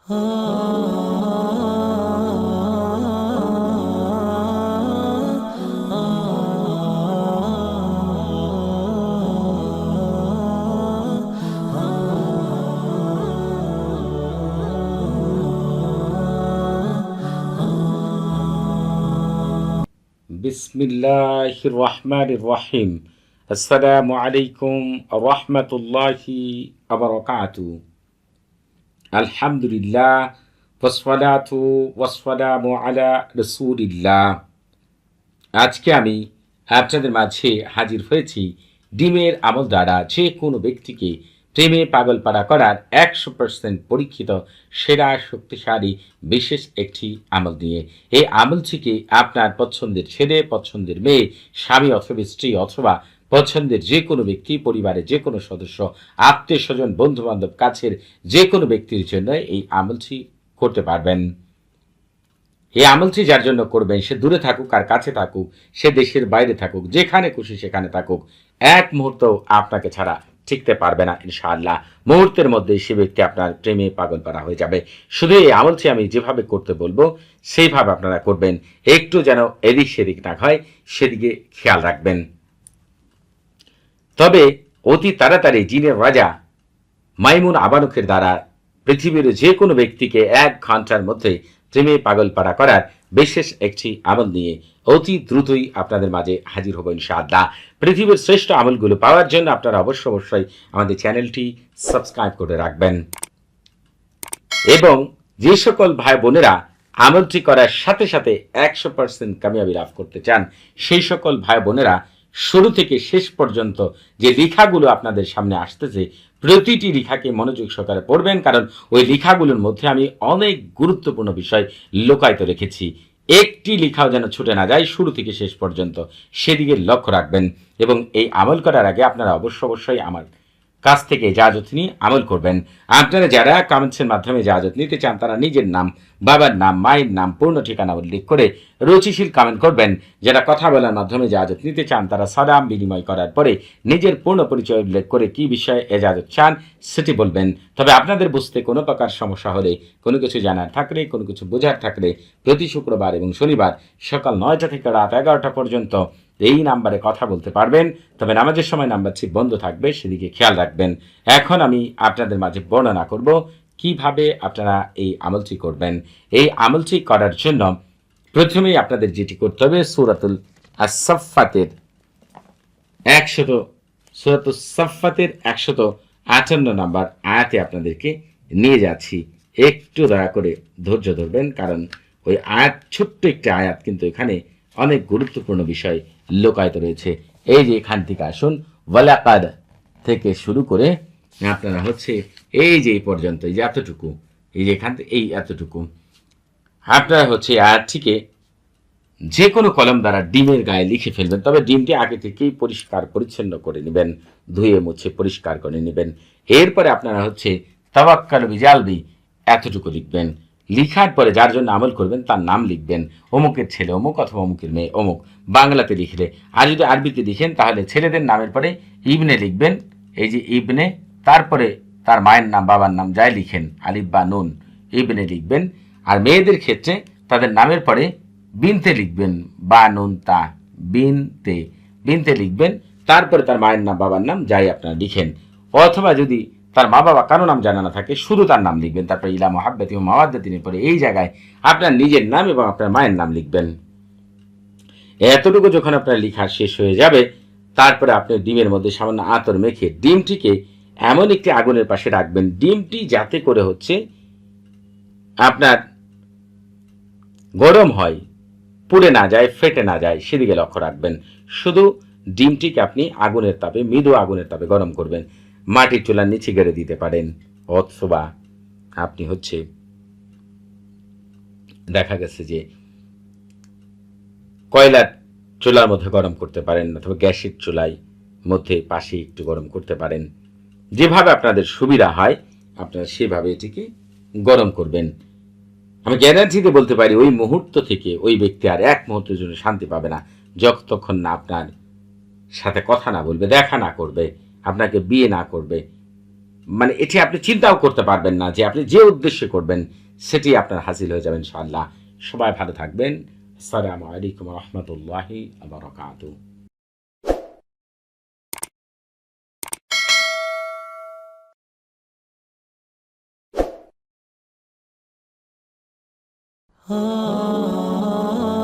বিসমিল্লাহির রহমানির রহিম। আসসালামু আলাইকুম রহমতুল্লাহি আবরাকাতুহু। আলহামদুলিল্লাহ ওয়াসসালাতু ওয়াসসালামু আলা রাসূলিল্লাহ। আজকে আমি আপনাদের মাঝে হাজির হয়েছি ডিমের আমল দ্বারা যে কোনো ব্যক্তিকে প্রেমে পাগলপাড়া করার 100% পরীক্ষিত সেরা শক্তিশালী বিশেষ একটি আমল নিয়ে। এই আমলটিকে আপনার পছন্দের ছেলে, পছন্দের মেয়ে, স্বামী অথবা স্ত্রী অথবা পছন্দের যে কোনো ব্যক্তি, পরিবারের যে কোনো সদস্য, আত্মীয় স্বজন, বন্ধু বান্ধব, কাছের যে কোনো ব্যক্তির জন্য এই আমলটি করতে পারবেন। এই আমলটি যার জন্য করবেন সে দূরে থাকুক আর কাছে থাকুক, সে দেশের বাইরে থাকুক, যেখানে খুশি সেখানে থাকুক, এক মুহূর্ত আপনাকে ছাড়া টিকতে পারবে না ইনশাআল্লাহ। মুহূর্তের মধ্যে সে ব্যক্তি আপনার প্রেমে পাগলপাড়া হয়ে যাবে। শুধু এই আমলটি আমি যেভাবে করতে বলবো সেইভাবে আপনারা করবেন, একটু যেন এদিক সেদিক না হয় সেদিকে খেয়াল রাখবেন। তবে অতি তাড়াতাড়ি জিনের রাজা মাইমুন আবানুকের দ্বারা পৃথিবীর যে কোনো ব্যক্তিকে 1 ঘন্টার মধ্যে প্রেমে পাগলপাড়া করার বিশেষ একটি আমল নিয়ে অতি দ্রুতই আপনাদের মাঝে হাজির হব ইনশাআল্লাহ। পৃথিবীর শ্রেষ্ঠ আমলগুলো পাওয়ার জন্য আপনারা অবশ্যই আমাদের চ্যানেলটি সাবস্ক্রাইব করে রাখবেন এবং যে সকল ভাই বোনেরা আমলটি করার সাথে সাথে 100% কামিয়াবি লাভ করতে চান সেই সকল ভাই বোনেরা শুরু থেকে শেষ পর্যন্ত যে লেখাগুলো আপনাদের সামনে আসতেছে প্রতিটি লেখাকে মনোযোগ সহকারে পড়বেন, কারণ ওই লেখাগুলোর মধ্যে আমি অনেক গুরুত্বপূর্ণ বিষয় লুকায়িত রেখেছি। একটি লেখাও যেন ছুটে না যায়, শুরু থেকে শেষ পর্যন্ত সেদিকে লক্ষ্য রাখবেন এবং এই আমল করার আগে আপনারা অবশ্যই আমার কাছ থেকে ইজাজত নিয়ে আমল করবেন। আপনারা যারা কমেন্টসের মাধ্যমে ইজাজত নিতে চান তারা নিজের নাম, বাবার নাম, মায়ের নাম, পূর্ণ ঠিকানা উল্লেখ করে রুচিশীল কমেন্ট করবেন। যারা কথা বলার মাধ্যমে ইজাজত নিতে চান তারা সালাম বিনিময় করার পরে নিজের পূর্ণ পরিচয় উল্লেখ করে কি বিষয়ে ইজাজত চান সেটি বলবেন। তবে আপনাদের বুঝতে কোনো প্রকার সমস্যা হলে, কোনো কিছু জানার থাকলে, কোনো কিছু বোঝার থাকলে প্রতি শুক্রবার এবং শনিবার সকাল 9টা থেকে রাত 11টা পর্যন্ত এই নাম্বারে কথা বলতে পারবেন। তবে নামাজের সময় নাম্বারটি বন্ধ থাকবে, সেদিকে খেয়াল রাখবেন। এখন আমি আপনাদের মাঝে বর্ণনা করব কিভাবে আপনারা এই আমলটি করবেন। এই আমলটি করার জন্য প্রথমেই আপনাদের যেটি করতে হবে সূরাতুল আস-সাফফাতের 158 নাম্বার আয়াতে আপনাদেরকে নিয়ে যাচ্ছি। একটু দয়া করে ধৈর্য ধরবেন, কারণ ওই আয়াত, ছোট্ট একটি আয়াত, কিন্তু এখানে অনেক গুরুত্বপূর্ণ বিষয় লুকায়িত রয়েছে। এই যে এখান থেকে আসুন, ওয়ালাকাদ থেকে শুরু করে আপনারা এই যে এই পর্যন্ত, এই যে এতটুকু, এই যে এখান থেকে এই এতটুকু আপনারা আয়াতটিকে যে কোনো কলম দ্বারা ডিমের গায়ে লিখে ফেলবেন। তবে ডিমটি আগে থেকেই পরিষ্কার পরিচ্ছন্ন করে নেবেন, ধুয়ে মুছে পরিষ্কার করে নেবেন। এরপরে আপনারা তাওয়াক্কালু বিজালবি এতটুকু লিখবেন। লিখার পরে যার জন্য আমল করবেন তার নাম লিখবেন, অমুকের ছেলে অমুক অথবা অমুকের মেয়ে অমুক, বাংলাতে লিখলে। আর যদি আরবিতে লিখেন তাহলে ছেলেদের নামের পরে ইবনে লিখবেন, এই যে ইবনে, তারপরে তার মায়ের নাম, বাবার নাম যাই লিখেন, আলিফ বা নুন, ইবনে লিখবেন। আর মেয়েদের ক্ষেত্রে তাদের নামের পরে বিনতে লিখবেন, বা নুন তা, বিনতে লিখবেন। তারপরে তার মায়ের নাম, বাবার নাম যাই আপনারা লিখেন। অথবা যদি তার মা বাবা কারো নাম জানা না থাকে, শুধু তার নাম লিখবেন। তারপরে ইলা মুহাব্বতি ওয়া মাওয়াদ্দাতিনের পরে এই জায়গায় আপনার নিজের নাম এবং আপনার মায়ের নাম লিখবেন। এতটুকু যখন আপনার লেখা শেষ হয়ে যাবে, তারপরে আপনি ডিমের মধ্যে সামান্য আতর মেখে ডিমটিকে এমন একটি আগুনের পাশে রাখবেন, ডিমটি যাতে করে আপনার গরম হয়, পুড়ে না যায়, ফেটে না যায়, সেদিকে লক্ষ্য রাখবেন। শুধু ডিমটিকে আপনি আগুনের তাপে, মৃদু আগুনের তাপে গরম করবেন। মাটির চুলার নিচে গেড়ে দিতে পারেন, অথবা আপনি দেখা গেছে যে কয়লার চুলার মধ্যে গরম করতে পারেন, অথবা গ্যাসের চুলায় মধ্যে পাশে একটু গরম করতে পারেন। যেভাবে আপনাদের সুবিধা হয় আপনারা সেভাবে এটিকে গরম করবেন। আমি গ্যারান্টিতে বলতে পারি ওই মুহূর্ত থেকে ওই ব্যক্তি আর 1 মুহূর্তের জন্য শান্তি পাবে না, যতক্ষণ না আপনার সাথে কথা না বলবে, দেখা না করবে, আপনাকে বিয়ে না করবে, মানে এটি আপনি চিন্তাও করতে পারবেন না যে আপনি যে উদ্দেশ্যে করবেন সেটি আপনার হাসিল হয়ে যাবে ইনশাআল্লাহ। সবাই ভালো থাকবেন। আসসালামু আলাইকুম রহমতুল্লাহি বারাকাতু। ah